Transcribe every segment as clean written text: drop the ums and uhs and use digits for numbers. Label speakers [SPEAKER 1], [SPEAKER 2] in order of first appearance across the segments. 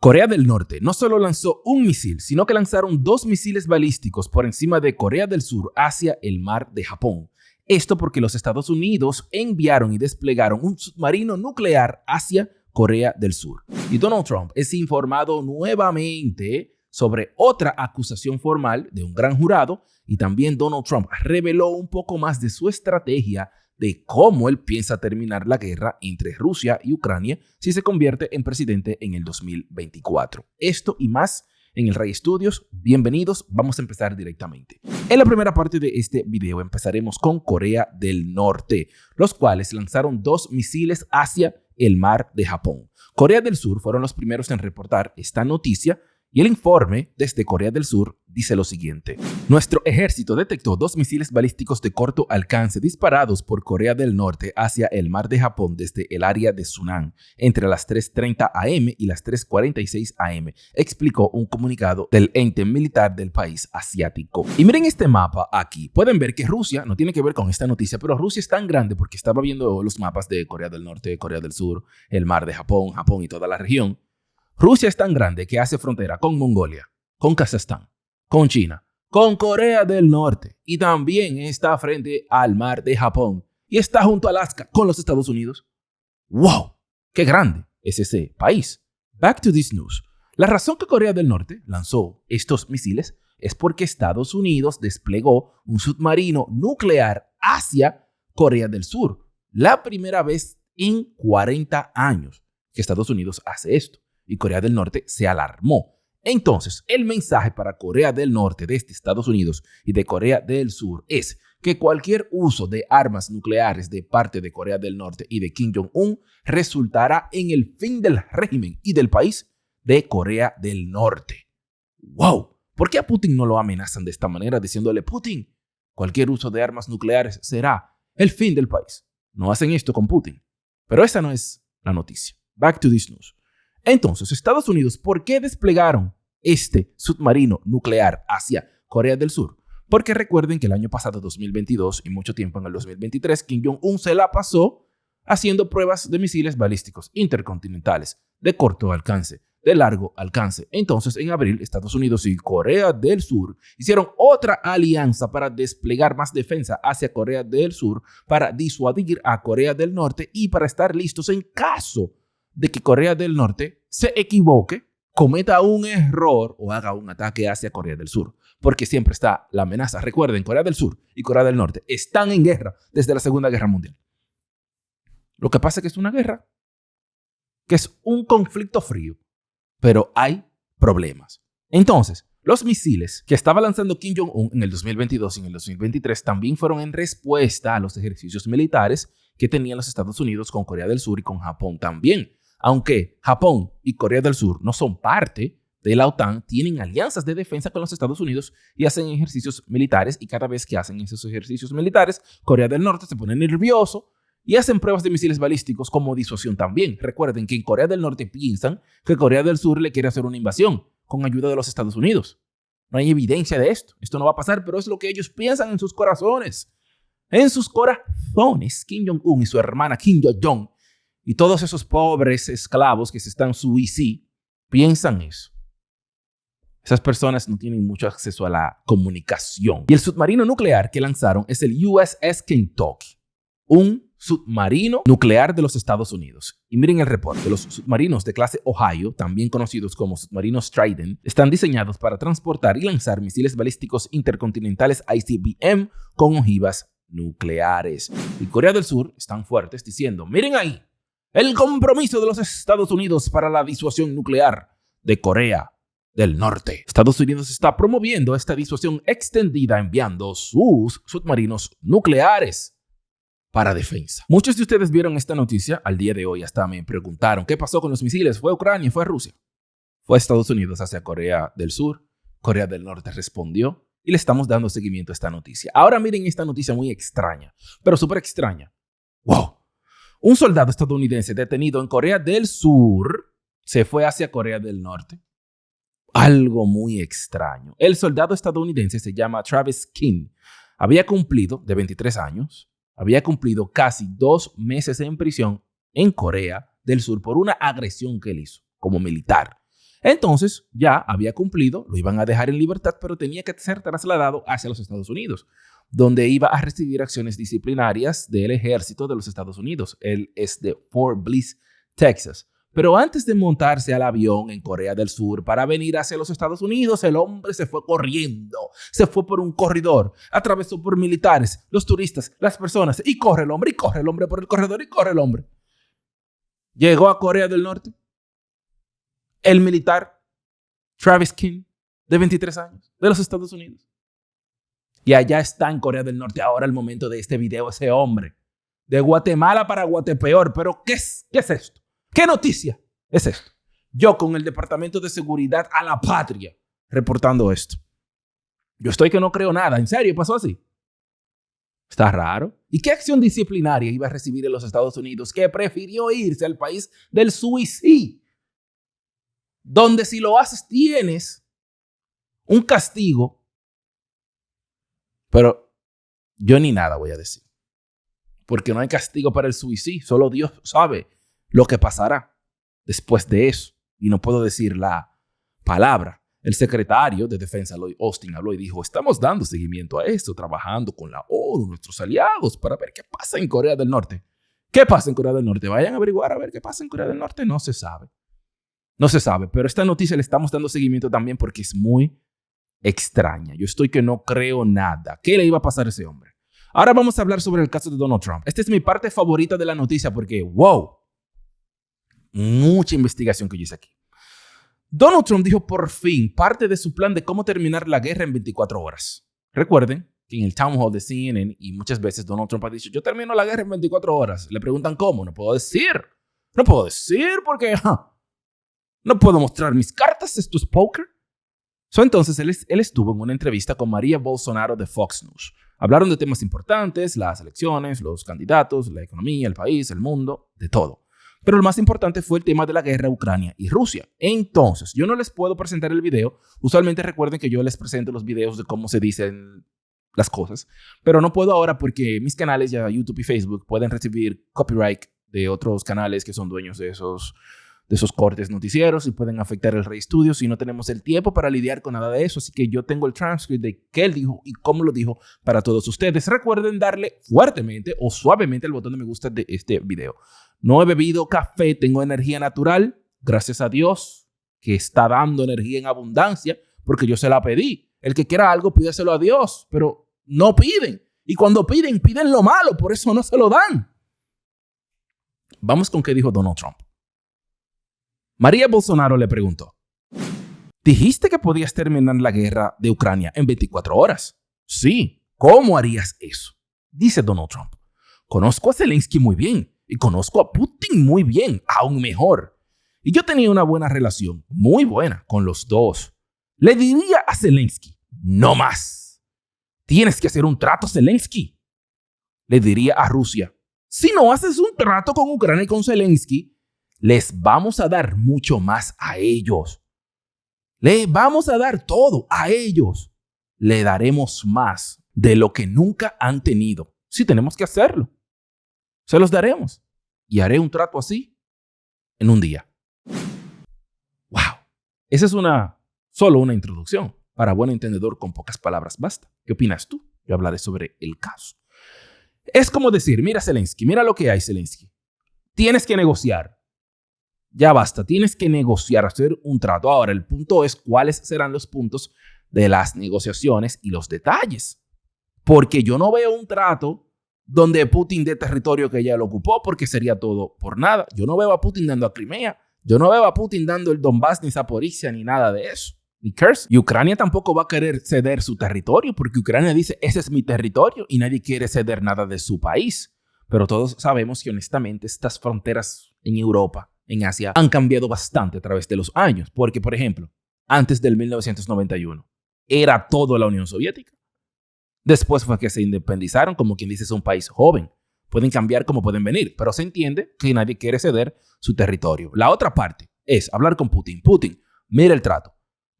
[SPEAKER 1] Corea del Norte no solo lanzó un misil, sino que lanzaron 2 misiles balísticos por encima de Corea del Sur hacia el mar de Japón. Esto porque los Estados Unidos enviaron y desplegaron un submarino nuclear hacia Corea del Sur. Y Donald Trump es informado nuevamente sobre otra acusación formal de un gran jurado, y también Donald Trump reveló un poco más de su estrategia de cómo él piensa terminar la guerra entre Rusia y Ucrania si se convierte en presidente en el 2024. Esto y más en el Rey Studios. Bienvenidos, vamos a empezar directamente. En la primera parte de este video empezaremos con Corea del Norte, los cuales lanzaron 2 misiles hacia el mar de Japón. Corea del Sur fueron los primeros en reportar esta noticia, y el informe desde Corea del Sur dice lo siguiente. Nuestro ejército detectó 2 misiles balísticos de corto alcance disparados por Corea del Norte hacia el mar de Japón desde el área de Sunan entre las 3:30 am y las 3:46 am, explicó un comunicado del ente militar del país asiático. Y miren este mapa aquí. Pueden ver que Rusia no tiene que ver con esta noticia, pero Rusia es tan grande porque estaba viendo los mapas de Corea del Norte, Corea del Sur, el mar de Japón, Japón y toda la región. Rusia es tan grande que hace frontera con Mongolia, con Kazajstán, con China, con Corea del Norte, y también está frente al mar de Japón y está junto a Alaska con los Estados Unidos. ¡Wow! ¡Qué grande es ese país! Back to this news. La razón que Corea del Norte lanzó estos misiles es porque Estados Unidos desplegó un submarino nuclear hacia Corea del Sur. La primera vez en 40 años que Estados Unidos hace esto. Y Corea del Norte se alarmó. Entonces, el mensaje para Corea del Norte desde Estados Unidos y de Corea del Sur es que cualquier uso de armas nucleares de parte de Corea del Norte y de Kim Jong-un resultará en el fin del régimen y del país de Corea del Norte. ¡Wow! ¿Por qué a Putin no lo amenazan de esta manera diciéndole: Putin, cualquier uso de armas nucleares será el fin del país? No hacen esto con Putin. Pero esa no es la noticia. Back to this news. Entonces, Estados Unidos, ¿por qué desplegaron este submarino nuclear hacia Corea del Sur? Porque recuerden que el año pasado, 2022, y mucho tiempo en el 2023, Kim Jong-un se la pasó haciendo pruebas de misiles balísticos intercontinentales de corto alcance, de largo alcance. Entonces, en abril, Estados Unidos y Corea del Sur hicieron otra alianza para desplegar más defensa hacia Corea del Sur, para disuadir a Corea del Norte y para estar listos en caso de que Corea del Norte se equivoque, cometa un error o haga un ataque hacia Corea del Sur. Porque siempre está la amenaza. Recuerden, Corea del Sur y Corea del Norte están en guerra desde la Segunda Guerra Mundial. Lo que pasa es que es una guerra, que es un conflicto frío, pero hay problemas. Entonces, los misiles que estaba lanzando Kim Jong-un en el 2022 y en el 2023 también fueron en respuesta a los ejercicios militares que tenían los Estados Unidos con Corea del Sur y con Japón también. Aunque Japón y Corea del Sur no son parte de la OTAN, tienen alianzas de defensa con los Estados Unidos y hacen ejercicios militares, y cada vez que hacen esos ejercicios militares, Corea del Norte se pone nervioso y hacen pruebas de misiles balísticos como disuasión también. Recuerden que en Corea del Norte piensan que Corea del Sur le quiere hacer una invasión con ayuda de los Estados Unidos. No hay evidencia de esto. Esto no va a pasar, pero es lo que ellos piensan en sus corazones. En sus corazones, Kim Jong-un y su hermana Kim Yo-jong y todos esos pobres esclavos que se están suicidando piensan eso. Esas personas no tienen mucho acceso a la comunicación. Y el submarino nuclear que lanzaron es el USS Kentucky, un submarino nuclear de los Estados Unidos. Y miren el reporte. Los submarinos de clase Ohio, también conocidos como submarinos Trident, están diseñados para transportar y lanzar misiles balísticos intercontinentales ICBM con ojivas nucleares. Y Corea del Sur están fuertes diciendo: miren ahí, el compromiso de los Estados Unidos para la disuasión nuclear de Corea del Norte. Estados Unidos está promoviendo esta disuasión extendida enviando sus submarinos nucleares para defensa. Muchos de ustedes vieron esta noticia al día de hoy, hasta me preguntaron ¿qué pasó con los misiles? ¿Fue Ucrania? ¿Fue Rusia? Fue Estados Unidos hacia Corea del Sur. Corea del Norte respondió y le estamos dando seguimiento a esta noticia. Ahora miren esta noticia muy extraña, pero súper extraña. ¡Wow! Un soldado estadounidense detenido en Corea del Sur se fue hacia Corea del Norte. Algo muy extraño. El soldado estadounidense se llama Travis King. Había cumplido, de 23 años, había cumplido casi 2 meses en prisión en Corea del Sur por una agresión que él hizo como militar. Entonces ya había cumplido, lo iban a dejar en libertad, pero tenía que ser trasladado hacia los Estados Unidos, donde iba a recibir acciones disciplinarias del ejército de los Estados Unidos. Él es de Fort Bliss, Texas. Pero antes de montarse al avión en Corea del Sur para venir hacia los Estados Unidos, el hombre se fue corriendo, se fue por un corredor, atravesó por militares, los turistas, las personas, y corre el hombre por el corredor, y corre el hombre. Llegó a Corea del Norte, el militar Travis King, de 23 años, de los Estados Unidos. Y allá está en Corea del Norte ahora, al momento de este video, ese hombre. De Guatemala para Guatepeor. Pero ¿qué es esto? ¿Qué noticia es esto? Yo con el Departamento de Seguridad a la Patria reportando esto. Yo estoy que no creo nada. ¿En serio pasó así? Está raro. ¿Y qué acción disciplinaria iba a recibir en los Estados Unidos que prefirió irse al país del suicidio? Donde si lo haces tienes un castigo. Pero yo ni nada voy a decir. Porque no hay castigo para el suicidio. Solo Dios sabe lo que pasará después de eso. Y no puedo decir la palabra. El secretario de Defensa, Lloyd Austin, habló y dijo: estamos dando seguimiento a esto, trabajando con la ONU, nuestros aliados, para ver qué pasa en Corea del Norte. ¿Qué pasa en Corea del Norte? Vayan a averiguar a ver qué pasa en Corea del Norte. No se sabe. No se sabe. Pero esta noticia le estamos dando seguimiento también porque es muy extraña. Yo estoy que no creo nada. ¿Qué le iba a pasar a ese hombre? Ahora vamos a hablar sobre el caso de Donald Trump. Esta es mi parte favorita de la noticia porque, wow, mucha investigación que yo hice aquí. Donald Trump dijo por fin parte de su plan de cómo terminar la guerra en 24 horas. Recuerden que en el Town Hall de CNN y muchas veces Donald Trump ha dicho: yo termino la guerra en 24 horas. Le preguntan cómo. No puedo decir. No puedo decir porque no puedo mostrar mis cartas. Esto es póker. Entonces él estuvo en una entrevista con María Bolsonaro de Fox News. Hablaron de temas importantes: las elecciones, los candidatos, la economía, el país, el mundo, de todo. Pero lo más importante fue el tema de la guerra Ucrania y Rusia. Entonces, yo no les puedo presentar el video. Usualmente recuerden que yo les presento los videos de cómo se dicen las cosas. Pero no puedo ahora porque mis canales, ya YouTube y Facebook, pueden recibir copyright de otros canales que son dueños de esos cortes noticieros y pueden afectar el Rey Studios, y no tenemos el tiempo para lidiar con nada de eso. Así que yo tengo el transcript de qué él dijo y cómo lo dijo para todos ustedes. Recuerden darle fuertemente o suavemente el botón de me gusta de este video. No he bebido café, tengo energía natural, gracias a Dios, que está dando energía en abundancia, porque yo se la pedí. El que quiera algo, pídeselo a Dios, pero no piden. Y cuando piden, piden lo malo, por eso no se lo dan. Vamos con qué dijo Donald Trump. María Bolsonaro le preguntó: ¿dijiste que podías terminar la guerra de Ucrania en 24 horas? Sí. ¿Cómo harías eso? Dice Donald Trump: conozco a Zelensky muy bien y conozco a Putin muy bien, aún mejor. Y yo tenía una buena relación, muy buena, con los dos. Le diría a Zelensky: no más. Tienes que hacer un trato, Zelensky. Le diría a Rusia: si no haces un trato con Ucrania y con Zelensky, les vamos a dar mucho más a ellos. Le vamos a dar todo a ellos. Le daremos más de lo que nunca han tenido. Si tenemos que hacerlo, se los daremos. Y haré un trato así en un día. ¡Wow! Esa es solo una introducción. Para buen entendedor, con pocas palabras basta. ¿Qué opinas tú? Yo hablaré sobre el caso. Es como decir: mira, Zelensky, mira lo que hay, Zelensky. Tienes que negociar. Ya basta, tienes que negociar, hacer un trato. Ahora, el punto es cuáles serán los puntos de las negociaciones y los detalles. Porque yo no veo un trato donde Putin dé territorio que ya lo ocupó, porque sería todo por nada. Yo no veo a Putin dando a Crimea. Yo no veo a Putin dando el Donbass, ni Zaporizhia, ni nada de eso. Ni Kursk. Y Ucrania tampoco va a querer ceder su territorio, porque Ucrania dice: ese es mi territorio, y nadie quiere ceder nada de su país. Pero todos sabemos que honestamente estas fronteras en Europa, en Asia, han cambiado bastante a través de los años. Porque, por ejemplo, antes del 1991, era todo la Unión Soviética. Después fue que se independizaron, como quien dice, es un país joven. Pueden cambiar como pueden venir, pero se entiende que nadie quiere ceder su territorio. La otra parte es hablar con Putin. Putin, mira el trato.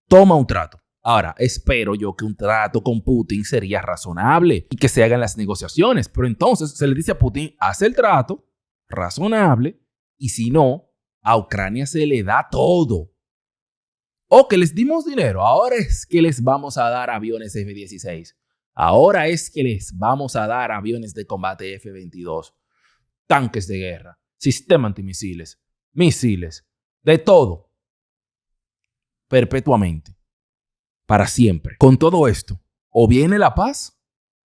[SPEAKER 1] Toma un trato. Ahora, espero yo que un trato con Putin sería razonable y que se hagan las negociaciones. Pero entonces se le dice a Putin: haz el trato razonable, y si no, a Ucrania se le da todo. O que les dimos dinero, ahora es que les vamos a dar aviones F-16. Ahora es que les vamos a dar aviones de combate F-22, tanques de guerra, sistemas antimisiles, misiles, de todo, perpetuamente, para siempre. Con todo esto, o viene la paz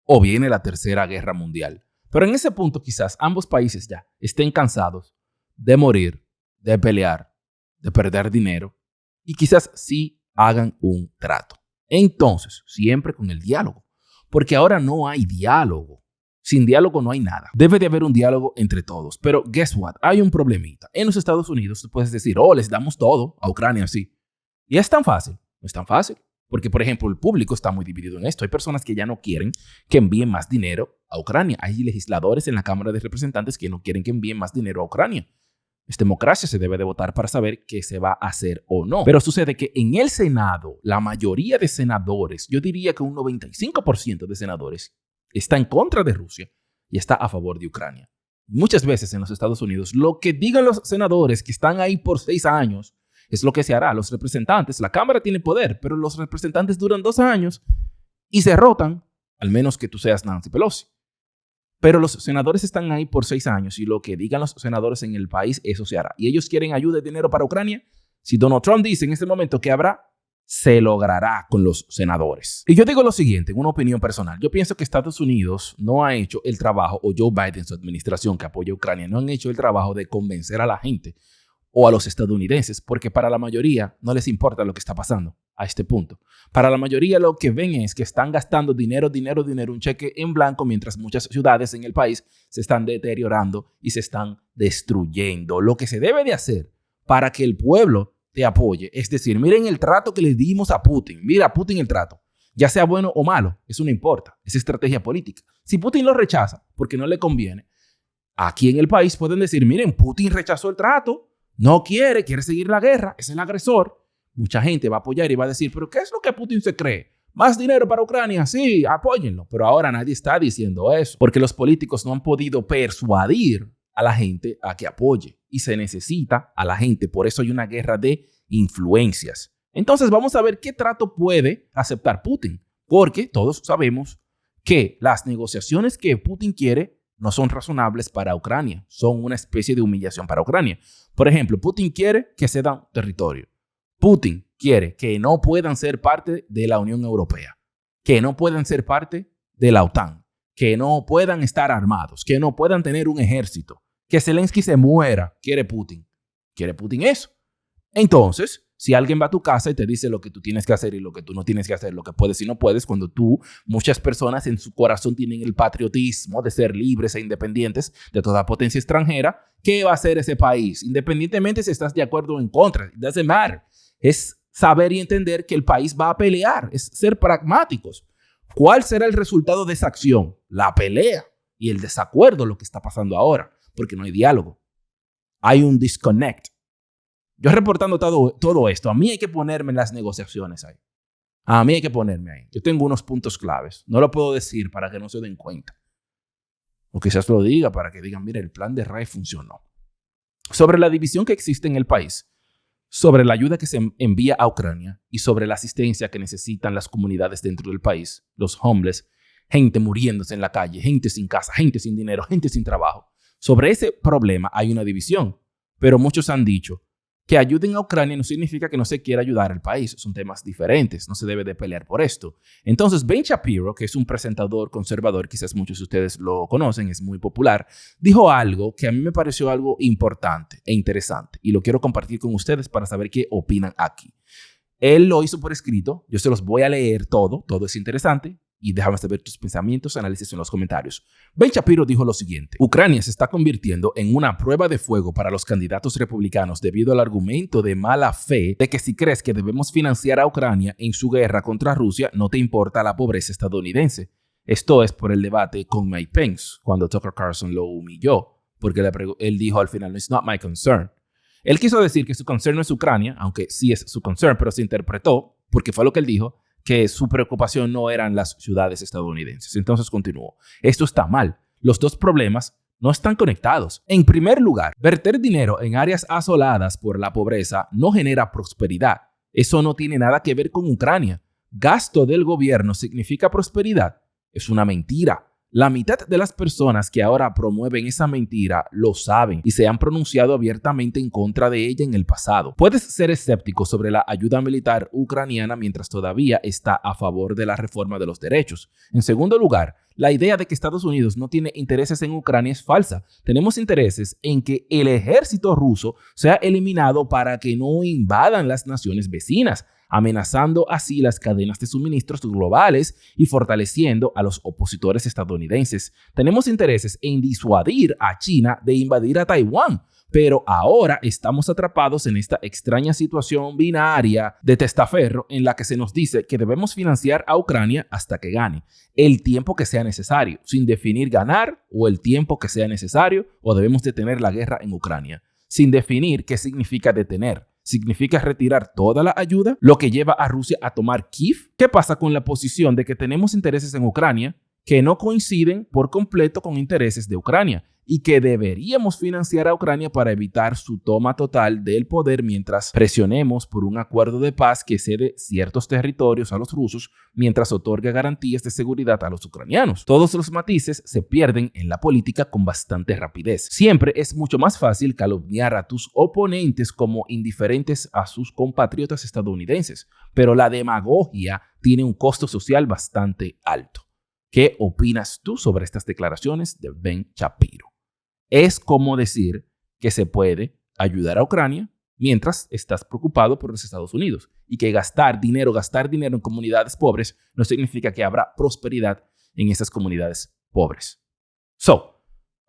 [SPEAKER 1] o viene la Tercera Guerra Mundial. Pero en ese punto quizás ambos países ya estén cansados de morir, de pelear, de perder dinero y quizás sí hagan un trato. Entonces, siempre con el diálogo, porque ahora no hay diálogo. Sin diálogo no hay nada. Debe de haber un diálogo entre todos. Pero guess what? Hay un problemita. En los Estados Unidos tú puedes decir, oh, les damos todo a Ucrania, sí. Y es tan fácil. No es tan fácil. Porque, por ejemplo, el público está muy dividido en esto. Hay personas que ya no quieren que envíen más dinero a Ucrania. Hay legisladores en la Cámara de Representantes que no quieren que envíen más dinero a Ucrania. Es democracia, se debe de votar para saber qué se va a hacer o no. Pero sucede que en el Senado, la mayoría de senadores, yo diría que un 95% de senadores, está en contra de Rusia y está a favor de Ucrania. Muchas veces en los Estados Unidos, lo que digan los senadores que están ahí por 6 años es lo que se hará. Los representantes, la Cámara tiene poder, pero los representantes duran 2 años y se rotan, al menos que tú seas Nancy Pelosi. Pero los senadores están ahí por 6 años y lo que digan los senadores en el país, eso se hará. Y ellos quieren ayuda y dinero para Ucrania. Si Donald Trump dice en este momento que habrá, se logrará con los senadores. Y yo digo lo siguiente, en una opinión personal. Yo pienso que Estados Unidos no ha hecho el trabajo, o Joe Biden, su administración que apoya a Ucrania, no han hecho el trabajo de convencer a la gente o a los estadounidenses, porque para la mayoría no les importa lo que está pasando a este punto. Para la mayoría lo que ven es que están gastando dinero, un cheque en blanco, mientras muchas ciudades en el país se están deteriorando y se están destruyendo. Lo que se debe de hacer para que el pueblo te apoye, es decir, miren el trato que le dimos a Putin. Mira a Putin el trato, ya sea bueno o malo, eso no importa, es estrategia política. Si Putin lo rechaza porque no le conviene, aquí en el país pueden decir, miren, Putin rechazó el trato, no quiere seguir la guerra, es el agresor. Mucha gente va a apoyar y va a decir, pero ¿qué es lo que Putin se cree? ¿Más dinero para Ucrania? Sí, apóyenlo. Pero ahora nadie está diciendo eso, porque los políticos no han podido persuadir a la gente a que apoye. Y se necesita a la gente. Por eso hay una guerra de influencias. Entonces vamos a ver qué trato puede aceptar Putin. Porque todos sabemos que las negociaciones que Putin quiere no son razonables para Ucrania. Son una especie de humillación para Ucrania. Por ejemplo, Putin quiere que cedan territorio. Putin quiere que no puedan ser parte de la Unión Europea, que no puedan ser parte de la OTAN, que no puedan estar armados, que no puedan tener un ejército, que Zelensky se muera. Quiere Putin. Quiere Putin eso. Entonces, si alguien va a tu casa y te dice lo que tú tienes que hacer y lo que tú no tienes que hacer, lo que puedes y no puedes, cuando muchas personas en su corazón tienen el patriotismo de ser libres e independientes de toda potencia extranjera, ¿qué va a hacer ese país? Independientemente si estás de acuerdo o en contra, it doesn't matter. Es saber y entender que el país va a pelear, es ser pragmáticos. ¿Cuál será el resultado de esa acción? La pelea y el desacuerdo, lo que está pasando ahora, porque no hay diálogo. Hay un disconnect. Yo reportando todo esto, a mí hay que ponerme en las negociaciones ahí. A mí hay que ponerme ahí. Yo tengo unos puntos claves. No lo puedo decir para que no se den cuenta. O quizás lo diga para que digan, mira, el plan de Ray funcionó. Sobre la división que existe en el país, sobre la ayuda que se envía a Ucrania y sobre la asistencia que necesitan las comunidades dentro del país, los homeless, gente muriéndose en la calle, gente sin casa, gente sin dinero, gente sin trabajo. Sobre ese problema hay una división, pero muchos han dicho que ayuden a Ucrania no significa que no se quiera ayudar al país. Son temas diferentes, no se debe de pelear por esto. Entonces, Ben Shapiro, que es un presentador conservador, quizás muchos de ustedes lo conocen, es muy popular, dijo algo que a mí me pareció algo importante e interesante y lo quiero compartir con ustedes para saber qué opinan aquí. Él lo hizo por escrito, yo se los voy a leer todo es interesante. Y déjame saber tus pensamientos, análisis en los comentarios. Ben Shapiro dijo lo siguiente: Ucrania se está convirtiendo en una prueba de fuego para los candidatos republicanos debido al argumento de mala fe de que si crees que debemos financiar a Ucrania en su guerra contra Rusia, no te importa la pobreza estadounidense. Esto es por el debate con Mike Pence, cuando Tucker Carlson lo humilló, porque él dijo al final, "It's not my concern". Él quiso decir que su concern no es Ucrania, aunque sí es su concern, pero se interpretó, porque fue lo que él dijo, que su preocupación no eran las ciudades estadounidenses. Entonces continuó. Esto está mal. Los dos problemas no están conectados. En primer lugar, verter dinero en áreas asoladas por la pobreza no genera prosperidad. Eso no tiene nada que ver con Ucrania. Gasto del gobierno significa prosperidad. Es una mentira. La mitad de las personas que ahora promueven esa mentira lo saben y se han pronunciado abiertamente en contra de ella en el pasado. Puedes ser escéptico sobre la ayuda militar ucraniana mientras todavía está a favor de la reforma de los derechos. En segundo lugar, la idea de que Estados Unidos no tiene intereses en Ucrania es falsa. Tenemos intereses en que el ejército ruso sea eliminado para que no invadan las naciones vecinas, amenazando así las cadenas de suministros globales y fortaleciendo a los opositores estadounidenses. Tenemos intereses en disuadir a China de invadir a Taiwán, pero ahora estamos atrapados en esta extraña situación binaria de testaferro en la que se nos dice que debemos financiar a Ucrania hasta que gane, el tiempo que sea necesario, sin definir ganar o el tiempo que sea necesario o debemos detener la guerra en Ucrania, sin definir qué significa detener. ¿Significa retirar toda la ayuda? ¿Lo que lleva a Rusia a tomar Kiev? ¿Qué pasa con la posición de que tenemos intereses en Ucrania que no coinciden por completo con intereses de Ucrania y que deberíamos financiar a Ucrania para evitar su toma total del poder mientras presionemos por un acuerdo de paz que cede ciertos territorios a los rusos mientras otorga garantías de seguridad a los ucranianos? Todos los matices se pierden en la política con bastante rapidez. Siempre es mucho más fácil calumniar a tus oponentes como indiferentes a sus compatriotas estadounidenses, pero la demagogia tiene un costo social bastante alto. ¿Qué opinas tú sobre estas declaraciones de Ben Shapiro? Es como decir que se puede ayudar a Ucrania mientras estás preocupado por los Estados Unidos y que gastar dinero en comunidades pobres no significa que habrá prosperidad en esas comunidades pobres.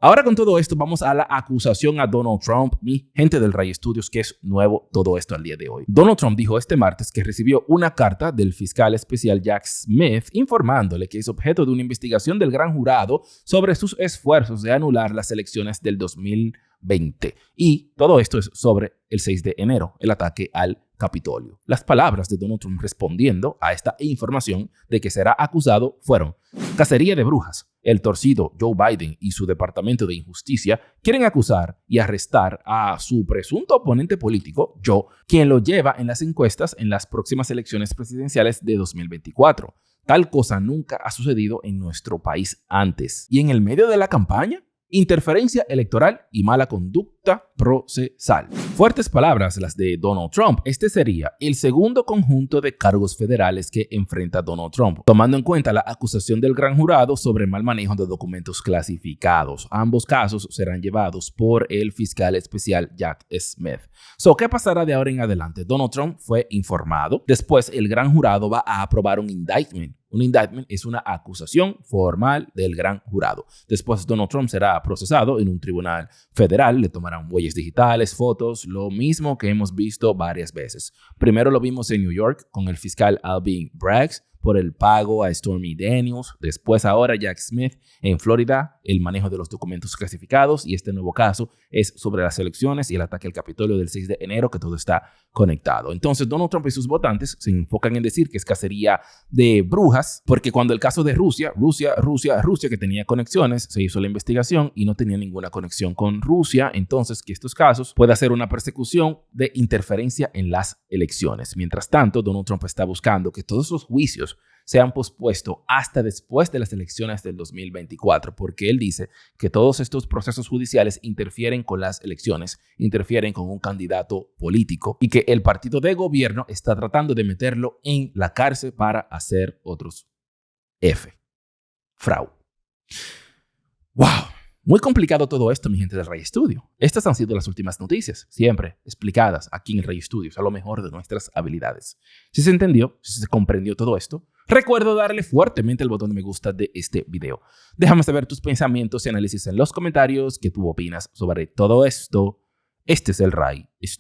[SPEAKER 1] Ahora con todo esto vamos a la acusación a Donald Trump, mi gente del Ray Studios, que es nuevo todo esto al día de hoy. Donald Trump dijo este martes que recibió una carta del fiscal especial Jack Smith informándole que es objeto de una investigación del gran jurado sobre sus esfuerzos de anular las elecciones del 2020. Y todo esto es sobre el 6 de enero, el ataque al Capitolio. Las palabras de Donald Trump respondiendo a esta información de que será acusado fueron: cacería de brujas. El torcido Joe Biden y su Departamento de Injusticia quieren acusar y arrestar a su presunto oponente político, Joe, quien lo lleva en las encuestas en las próximas elecciones presidenciales de 2024. Tal cosa nunca ha sucedido en nuestro país antes. Y en el medio de la campaña, interferencia electoral y mala conducta procesal. Fuertes palabras las de Donald Trump. Este sería el segundo conjunto de cargos federales que enfrenta Donald Trump, tomando en cuenta la acusación del gran jurado sobre mal manejo de documentos clasificados. Ambos casos serán llevados por el fiscal especial Jack Smith. ¿Qué pasará de ahora en adelante? Donald Trump fue informado. Después, el gran jurado va a aprobar un indictment. Un indictment es una acusación formal del gran jurado. Después, Donald Trump será procesado en un tribunal federal. Le tomarán huellas digitales, fotos, lo mismo que hemos visto varias veces. Primero lo vimos en New York con el fiscal Alvin Bragg por el pago a Stormy Daniels. Después ahora Jack Smith en Florida, el manejo de los documentos clasificados, y este nuevo caso es sobre las elecciones y el ataque al Capitolio del 6 de enero, que todo está conectado. Entonces Donald Trump y sus votantes se enfocan en decir que es cacería de brujas, porque cuando el caso de Rusia, que tenía conexiones, se hizo la investigación y no tenía ninguna conexión con Rusia, entonces que estos casos puede ser una persecución de interferencia en las elecciones. Mientras tanto, Donald Trump está buscando que todos los juicios sean pospuestos hasta después de las elecciones del 2024, porque él dice que todos estos procesos judiciales interfieren con las elecciones, interfieren con un candidato político y que el partido de gobierno está tratando de meterlo en la cárcel para hacer otros fraude. ¡Wow! Muy complicado todo esto, mi gente del Ray Studio. Estas han sido las últimas noticias, siempre explicadas aquí en el Ray Studios, a lo mejor de nuestras habilidades. Si se entendió, si se comprendió todo esto, recuerda darle fuertemente el botón de me gusta de este video. Déjame saber tus pensamientos y análisis en los comentarios, qué tú opinas sobre todo esto. Este es el Ray Studio.